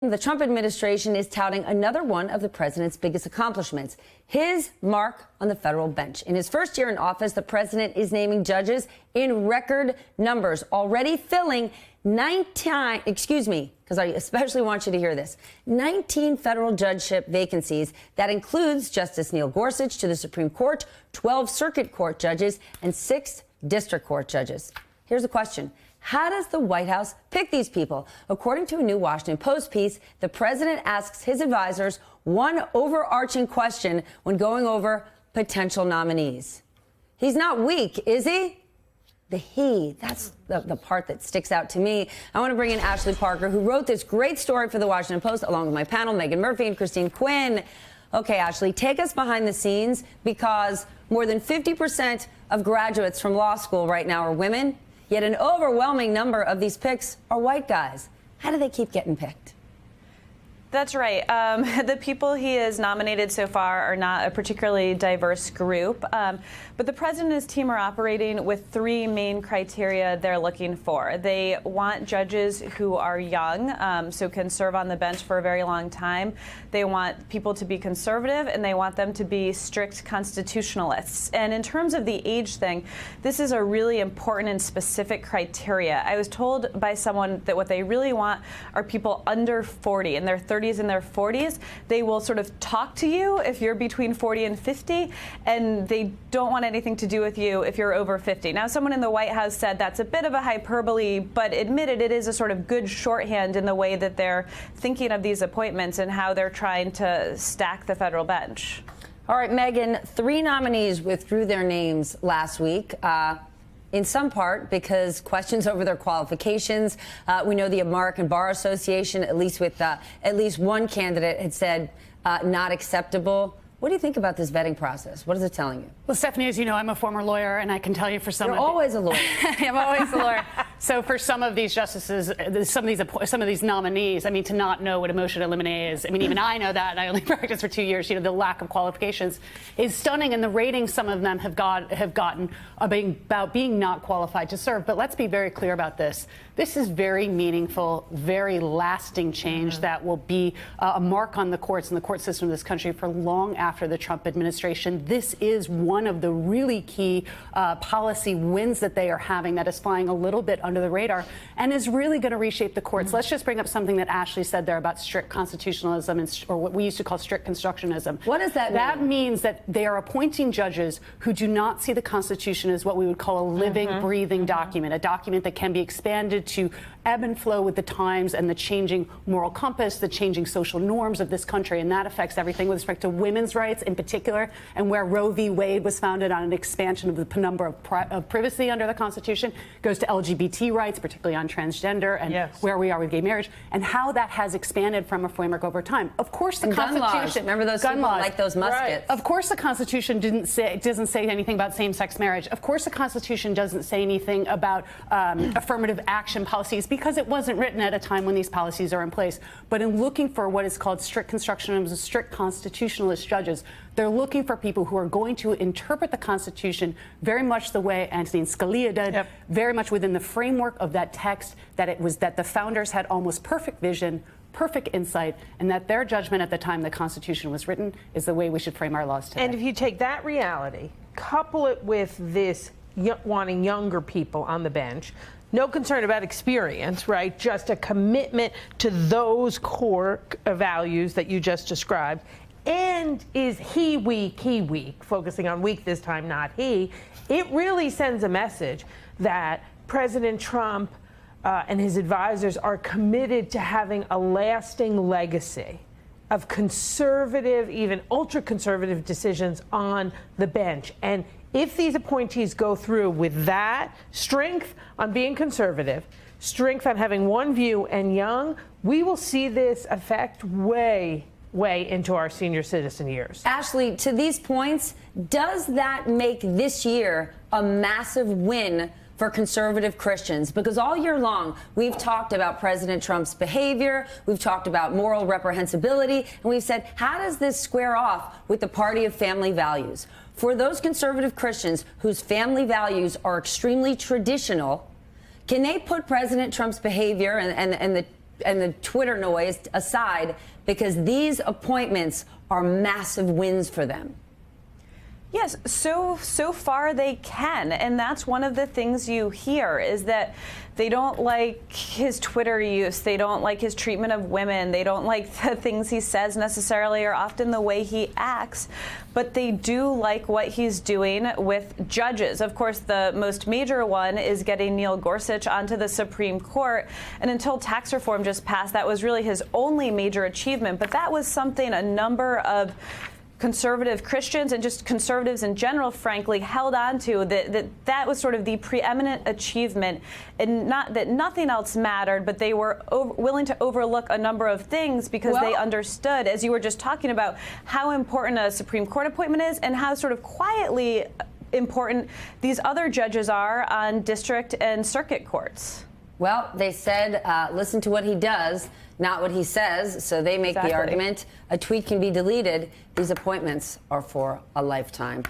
The Trump administration is touting another one of the president's biggest accomplishments, his mark on the federal bench. In his first year in office, the president is naming judges in record numbers, already filling 19, because I especially want you to hear this, 19 federal judgeship vacancies. That includes Justice Neil Gorsuch to the Supreme Court, 12 circuit court judges, and 6 district court judges. Here's the question. How does the White House pick these people? According to a new Washington Post piece, the president asks his advisors one overarching question when going over potential nominees. He's not weak, is he? That's the part that sticks out to me. I want to bring in Ashley Parker, who wrote this great story for the Washington Post, along with my panel, Megan Murphy and Christine Quinn. Okay, Ashley, take us behind the scenes, because more than 50% of graduates from law school right now are women. Yet an overwhelming number of these picks are white guys. How do they keep getting picked? That's right. The people he has nominated so far are not a particularly diverse group. But the president and his team are operating with 3 main criteria they're looking for. They want judges who are young, so can serve on the bench for a very long time. They want people to be conservative, and they want them to be strict constitutionalists. And in terms of the age thing, this is a really important and specific criteria. I was told by someone that what they really want are people under 40, in their 30s and their 40s. They will sort of talk to you if you're between 40 and 50, and they don't want anything to do with you if you're over 50. Now, someone in the White House said that's a bit of a hyperbole, but admitted it is a sort of good shorthand in the way that they're thinking of these appointments and how they're trying to stack the federal bench. All right, Megan, 3 nominees withdrew their names last week. In some part because questions over their qualifications. We know the American Bar Association, at least one candidate, had said not acceptable. What do you think about this vetting process? What is it telling you? Well, Stephanie, as you know, I'm a former lawyer, and I can tell you for some You're always a lawyer. I'm always a lawyer. So for some of these justices, some of these nominees, I mean, to not know what a motion to eliminate is, I mean, even I know that, and I only practiced for 2 years. You know, the lack of qualifications is stunning, and the ratings some of them have gotten about being not qualified to serve. But let's be very clear about this. This is very meaningful, very lasting change that will be a mark on the courts and the court system of this country for long after the Trump administration. This is one of the really key policy wins that they are having that is flying a little bit under the radar and is really going to reshape the courts. Let's just bring up something that Ashley said there about strict constitutionalism, or what we used to call strict constructionism. What does that mean? That means that they are appointing judges who do not see the Constitution as what we would call a living, breathing document, a document that can be expanded to ebb and flow with the times and the changing moral compass, the changing social norms of this country. And that affects everything with respect to women's rights in particular, and where Roe v. Wade was founded on an expansion of the penumbra of privacy under the Constitution, goes to LGBT rights, particularly on transgender, and where we are with gay marriage, and how that has expanded from a framework over time. Of course, the Constitution. Gun laws. Remember those gun people laws. Like those muskets. Right. Of course, the Constitution doesn't say anything about same-sex marriage. Of course, the Constitution doesn't say anything about affirmative action policies, because it wasn't written at a time when these policies are in place. But in looking for what is called strict constructionism, strict constitutionalist judges, they're looking for people who are going to interpret the Constitution very much the way Antonin Scalia did, very much within the framework of that text, that the founders had almost perfect vision, perfect insight, and that their judgment at the time the Constitution was written is the way we should frame our laws today. And if you take that reality, couple it with this wanting younger people on the bench, no concern about experience, right? Just a commitment to those core values that you just described. And is he weak, focusing on weak this time, not he. It really sends a message that President Trump and his advisors are committed to having a lasting legacy of conservative, even ultra-conservative decisions on the bench. And if these appointees go through with that strength on being conservative, strength on having one view and young, we will see this effect way into our senior citizen years. Ashley, to these points, does that make this year a massive win for conservative Christians? Because all year long, we've talked about President Trump's behavior, we've talked about moral reprehensibility, and we've said, how does this square off with the party of family values? For those conservative Christians whose family values are extremely traditional, can they put President Trump's behavior and the the Twitter noise aside, because these appointments are massive wins for them. Yes, so far they can, and that's one of the things you hear is that they don't like his Twitter use, they don't like his treatment of women, they don't like the things he says necessarily or often the way he acts, but they do like what he's doing with judges. Of course, the most major one is getting Neil Gorsuch onto the Supreme Court, and until tax reform just passed, that was really his only major achievement, but that was something a number of conservative Christians and just conservatives in general, frankly, held on to, that was sort of the preeminent achievement, and not that nothing else mattered, but they were willing to overlook a number of things because they understood, as you were just talking about, how important a Supreme Court appointment is and how sort of quietly important these other judges are on district and circuit courts. Well, they said, listen to what he does, not what he says, so they make the argument. A tweet can be deleted. These appointments are for a lifetime.